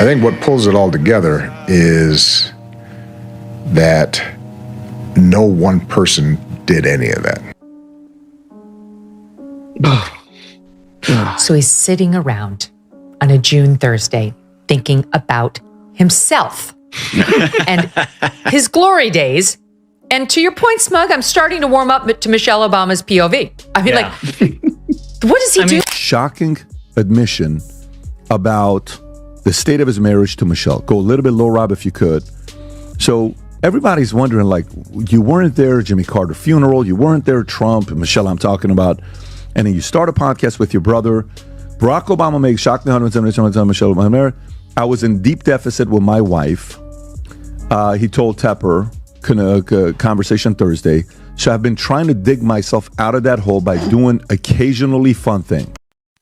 I think what pulls it all together is that no one person did any of that. So he's sitting around on a June Thursday thinking about himself and his glory days. And to your point, Smug, I'm starting to warm up to Michelle Obama's POV. I mean, like, what does he do? Shocking admission about the state of his marriage to Michelle. Go a little bit low, Rob, if you could. So everybody's wondering, like, you weren't there at Jimmy Carter funeral, you weren't there at Trump, and Michelle I'm talking about, and then you start a podcast with your brother. Barack Obama makes shocking 170 Michelle Obama. I was in deep deficit with my wife. He told Tepper, conversation Thursday. So I've been trying to dig myself out of that hole by doing occasionally fun things.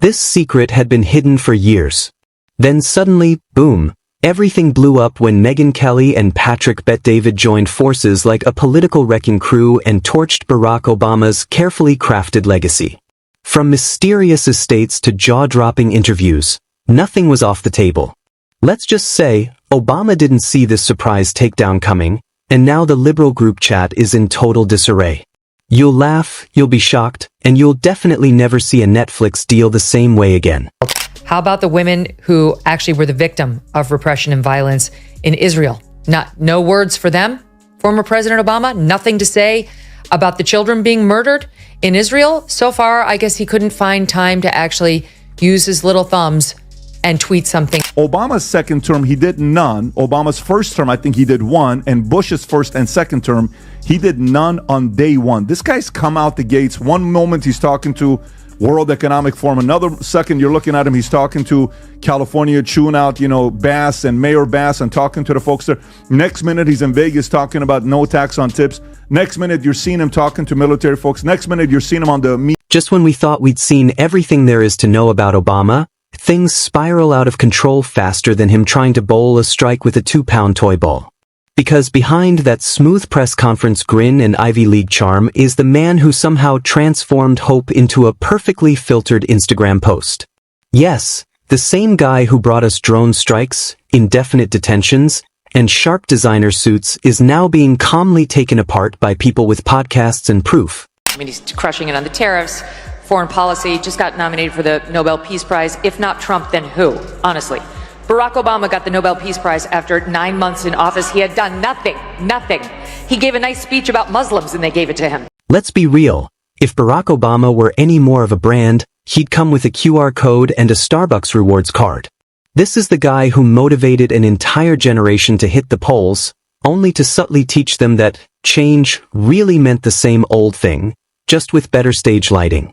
This secret had been hidden for years. Then suddenly, boom, everything blew up when Megyn Kelly and Patrick Bet-David joined forces like a political wrecking crew and torched Barack Obama's carefully crafted legacy. From mysterious estates to jaw-dropping interviews, nothing was off the table. Let's just say, Obama didn't see this surprise takedown coming, and now the liberal group chat is in total disarray. You'll laugh, you'll be shocked, and you'll definitely never see a Netflix deal the same way again. How about the women who actually were the victim of repression and violence in Israel? No words for them. Former President Obama, nothing to say about the children being murdered in Israel. So far, I guess he couldn't find time to actually use his little thumbs and tweet something. Obama's second term, he did none. Obama's first term, I think he did one. And Bush's first and second term, he did none on day one. This guy's come out the gates. One moment he's talking to World Economic Forum. Another second you're looking at him, he's talking to California, chewing out, Bass and Mayor Bass and talking to the folks there. Next minute he's in Vegas talking about no tax on tips. Next minute you're seeing him talking to military folks. Next minute you're seeing him on the media. Just when we thought we'd seen everything there is to know about Obama, things spiral out of control faster than him trying to bowl a strike with a 2-pound toy ball. Because behind that smooth press conference grin and Ivy League charm is the man who somehow transformed hope into a perfectly filtered Instagram post. Yes, the same guy who brought us drone strikes, indefinite detentions, and sharp designer suits is now being calmly taken apart by people with podcasts and proof. I mean, he's crushing it on the tariffs. Foreign policy, just got nominated for the Nobel Peace Prize. If not Trump, then who? Honestly. Barack Obama got the Nobel Peace Prize after 9 months in office. He had done nothing. He gave a nice speech about Muslims and they gave it to him. Let's be real. If Barack Obama were any more of a brand, he'd come with a QR code and a Starbucks rewards card. This is the guy who motivated an entire generation to hit the polls, only to subtly teach them that change really meant the same old thing, just with better stage lighting.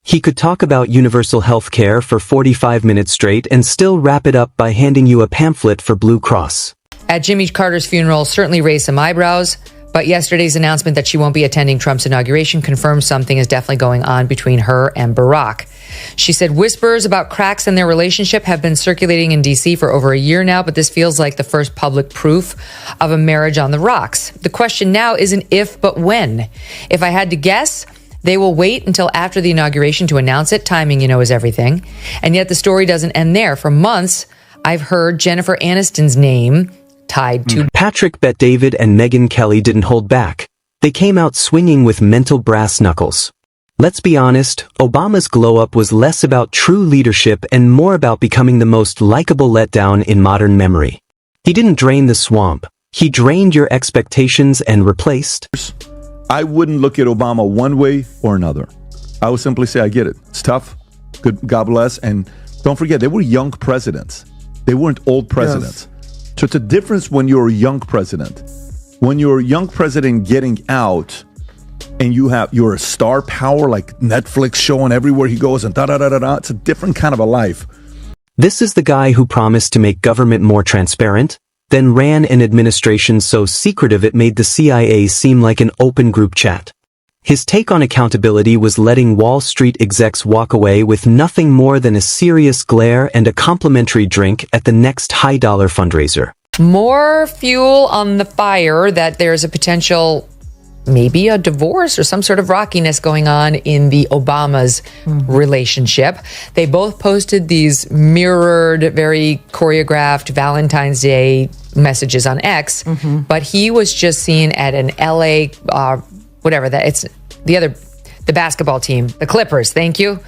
He could talk about universal health care for 45 minutes straight and still wrap it up by handing you a pamphlet for Blue Cross. At Jimmy Carter's funeral certainly raised some eyebrows, but yesterday's announcement that she won't be attending Trump's inauguration confirms something is definitely going on between her and Barack. She said whispers about cracks in their relationship have been circulating in D.C. for over a year now, but this feels like the first public proof of a marriage on the rocks. The question now isn't if, but when. If I had to guess, they will wait until after the inauguration to announce it. Timing, is everything. And yet the story doesn't end there. For months, I've heard Jennifer Aniston's name tied to Patrick Bet-David and Megyn Kelly didn't hold back. They came out swinging with mental brass knuckles. Let's be honest, Obama's glow-up was less about true leadership and more about becoming the most likable letdown in modern memory. He didn't drain the swamp. He drained your expectations and replaced... I wouldn't look at Obama one way or another. I would simply say, I get it. It's tough. Good, God bless. And don't forget, they were young presidents. They weren't old presidents. Yes. So it's a difference when you're a young president. When you're a young president getting out and you're a star power like Netflix showing everywhere he goes and da-da-da-da-da. It's a different kind of a life. This is the guy who promised to make government more transparent, then ran an administration so secretive it made the CIA seem like an open group chat. His take on accountability was letting Wall Street execs walk away with nothing more than a serious glare and a complimentary drink at the next high-dollar fundraiser. More fuel on the fire that there's a potential maybe a divorce or some sort of rockiness going on in the Obamas' relationship. They both posted these mirrored, very choreographed Valentine's Day messages on X, but he was just seen at an LA, the basketball team, the Clippers, thank you,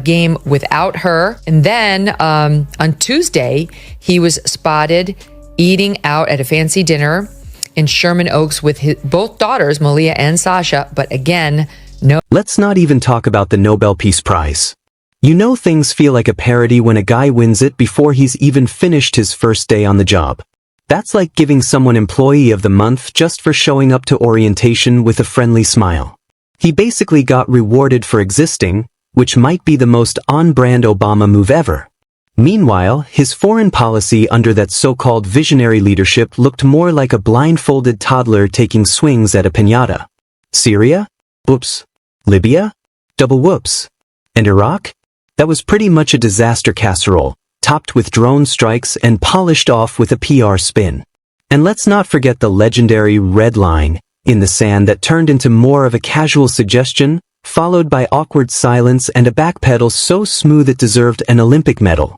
game without her. And then on Tuesday, he was spotted eating out at a fancy dinner in Sherman Oaks with both daughters, Malia and Sasha, but again, no. Let's not even talk about the Nobel Peace Prize. You know things feel like a parody when a guy wins it before he's even finished his first day on the job. That's like giving someone Employee of the Month just for showing up to orientation with a friendly smile. He basically got rewarded for existing, which might be the most on-brand Obama move ever. Meanwhile, his foreign policy under that so-called visionary leadership looked more like a blindfolded toddler taking swings at a piñata. Syria? Whoops. Libya? Double whoops. And Iraq? That was pretty much a disaster casserole, topped with drone strikes and polished off with a PR spin. And let's not forget the legendary red line in the sand that turned into more of a casual suggestion, followed by awkward silence and a backpedal so smooth it deserved an Olympic medal.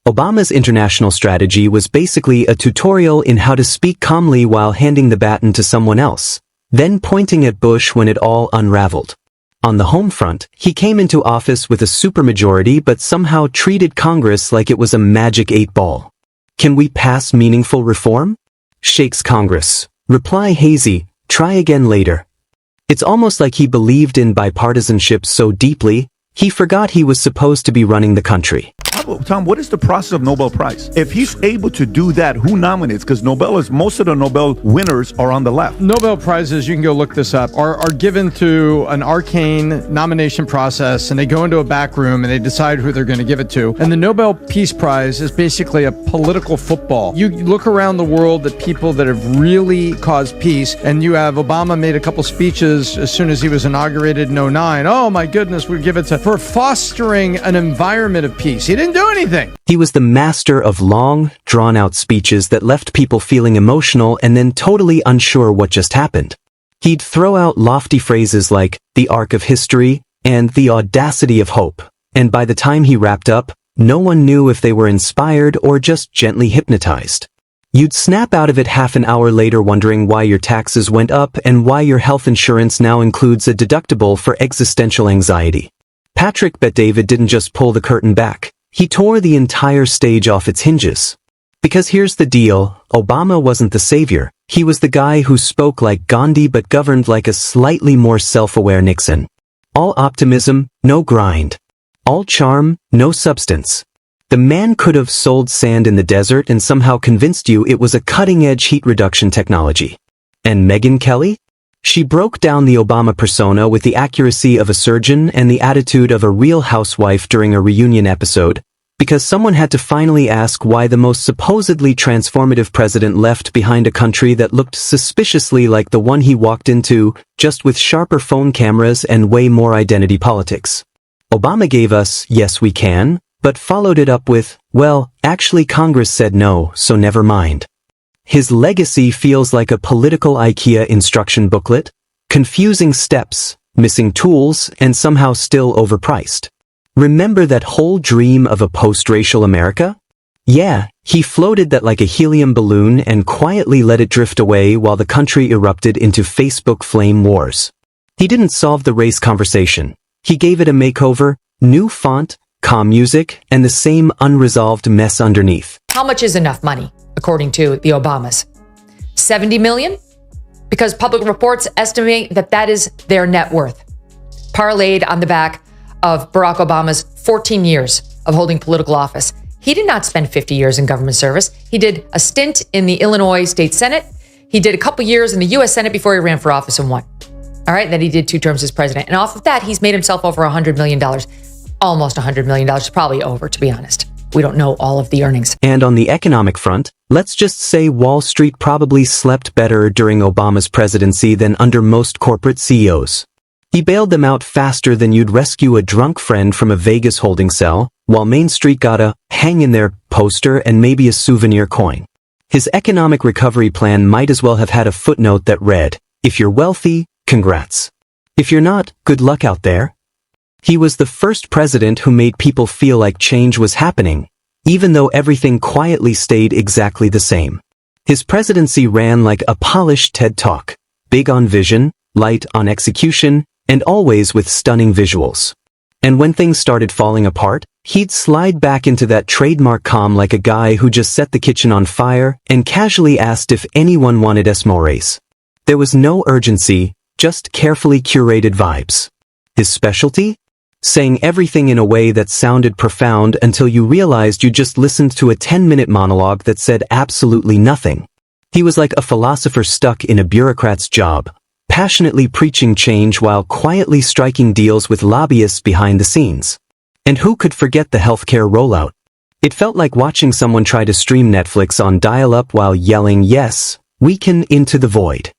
Obama's international strategy was basically a tutorial in how to speak calmly while handing the baton to someone else, then pointing at Bush when it all unraveled. On the home front, he came into office with a supermajority but somehow treated Congress like it was a magic 8-ball. Can we pass meaningful reform? Shakes Congress. Reply hazy, try again later. It's almost like he believed in bipartisanship so deeply, he forgot he was supposed to be running the country. Tom, what is the process of Nobel Prize? If he's able to do that, who nominates? Because most of the Nobel winners are on the left. Nobel Prizes, you can go look this up, are given through an arcane nomination process, and they go into a back room and they decide who they're going to give it to. And the Nobel Peace Prize is basically a political football. You look around the world at people that have really caused peace, and you have Obama made a couple speeches as soon as he was inaugurated in 2009. Oh my goodness, we give it to for fostering an environment of peace. He didn't do anything. He was the master of long, drawn-out speeches that left people feeling emotional and then totally unsure what just happened. He'd throw out lofty phrases like, the arc of history, and the audacity of hope, and by the time he wrapped up, no one knew if they were inspired or just gently hypnotized. You'd snap out of it half an hour later wondering why your taxes went up and why your health insurance now includes a deductible for existential anxiety. Patrick Bet-David didn't just pull the curtain back. He tore the entire stage off its hinges. Because here's the deal, Obama wasn't the savior. He was the guy who spoke like Gandhi but governed like a slightly more self-aware Nixon. All optimism, no grind. All charm, no substance. The man could have sold sand in the desert and somehow convinced you it was a cutting-edge heat reduction technology. And Megyn Kelly? She broke down the Obama persona with the accuracy of a surgeon and the attitude of a real housewife during a reunion episode, because someone had to finally ask why the most supposedly transformative president left behind a country that looked suspiciously like the one he walked into, just with sharper phone cameras and way more identity politics. Obama gave us, yes we can, but followed it up with, well, actually Congress said no, so never mind. His legacy feels like a political IKEA instruction booklet, confusing steps, missing tools, and somehow still overpriced. Remember that whole dream of a post-racial America? Yeah, he floated that like a helium balloon and quietly let it drift away while the country erupted into Facebook flame wars. He didn't solve the race conversation. He gave it a makeover, new font, calm music, and the same unresolved mess underneath. How much is enough money, according to the Obamas? 70 million? Because public reports estimate that that is their net worth, parlayed on the back of Barack Obama's 14 years of holding political office. He did not spend 50 years in government service. He did a stint in the Illinois State Senate. He did a couple years in the U.S. Senate before he ran for office and won. All right, then he did 2 terms as president. And off of that, he's made himself over $100 million. Almost $100 million, probably over, to be honest. We don't know all of the earnings. And on the economic front, let's just say Wall Street probably slept better during Obama's presidency than under most corporate CEOs. He bailed them out faster than you'd rescue a drunk friend from a Vegas holding cell, while Main Street got a hang-in-there poster and maybe a souvenir coin. His economic recovery plan might as well have had a footnote that read, if you're wealthy, congrats. If you're not, good luck out there. He was the first president who made people feel like change was happening, even though everything quietly stayed exactly the same. His presidency ran like a polished TED Talk, big on vision, light on execution, and always with stunning visuals. And when things started falling apart, he'd slide back into that trademark calm like a guy who just set the kitchen on fire and casually asked if anyone wanted s'mores. There was no urgency, just carefully curated vibes. His specialty? Saying everything in a way that sounded profound until you realized you just listened to a 10-minute monologue that said absolutely nothing. He was like a philosopher stuck in a bureaucrat's job, passionately preaching change while quietly striking deals with lobbyists behind the scenes. And who could forget the healthcare rollout? It felt like watching someone try to stream Netflix on dial-up while yelling, "Yes, we can," into the void.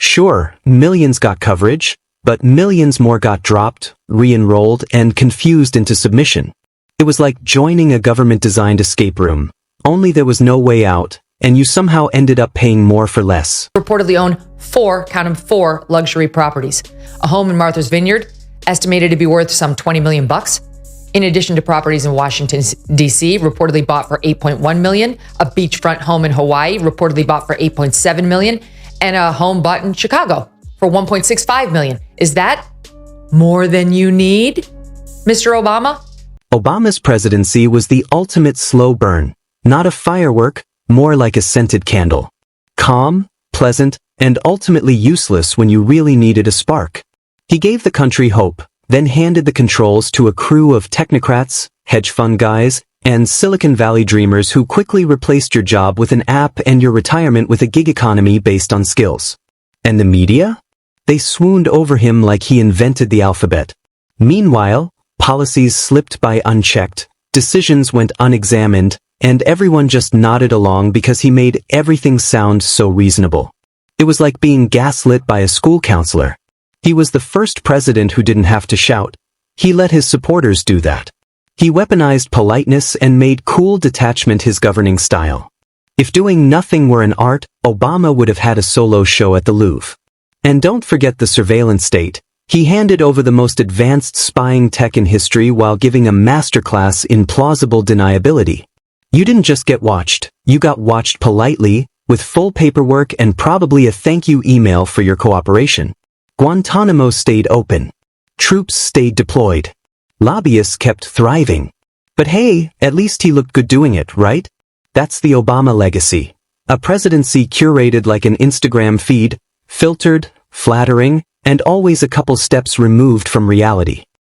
Sure, millions got coverage, but millions more got dropped, re-enrolled, and confused into submission. It was like joining a government-designed escape room, only there was no way out, and you somehow ended up paying more for less. Reportedly own four luxury properties. A home in Martha's Vineyard, estimated to be worth some $20 million. In addition to properties in Washington, D.C., reportedly bought for $8.1 million, a beachfront home in Hawaii, reportedly bought for $8.7 million, and a home bought in Chicago for $1.65 million. Is that more than you need, Mr. Obama? Obama's presidency was the ultimate slow burn, not a firework, more like a scented candle. Calm, pleasant, and ultimately useless when you really needed a spark. He gave the country hope, then handed the controls to a crew of technocrats, hedge fund guys, and Silicon Valley dreamers who quickly replaced your job with an app and your retirement with a gig economy based on skills. And the media? They swooned over him like he invented the alphabet. Meanwhile, policies slipped by unchecked, decisions went unexamined, and everyone just nodded along because he made everything sound so reasonable. It was like being gaslit by a school counselor. He was the first president who didn't have to shout. He let his supporters do that. He weaponized politeness and made cool detachment his governing style. If doing nothing were an art, Obama would have had a solo show at the Louvre. And don't forget the surveillance state. He handed over the most advanced spying tech in history while giving a masterclass in plausible deniability. You didn't just get watched, you got watched politely, with full paperwork and probably a thank you email for your cooperation. Guantanamo stayed open. Troops stayed deployed. Lobbyists kept thriving. But hey, at least he looked good doing it, right? That's the Obama legacy. A presidency curated like an Instagram feed, filtered, flattering, and always a couple steps removed from reality.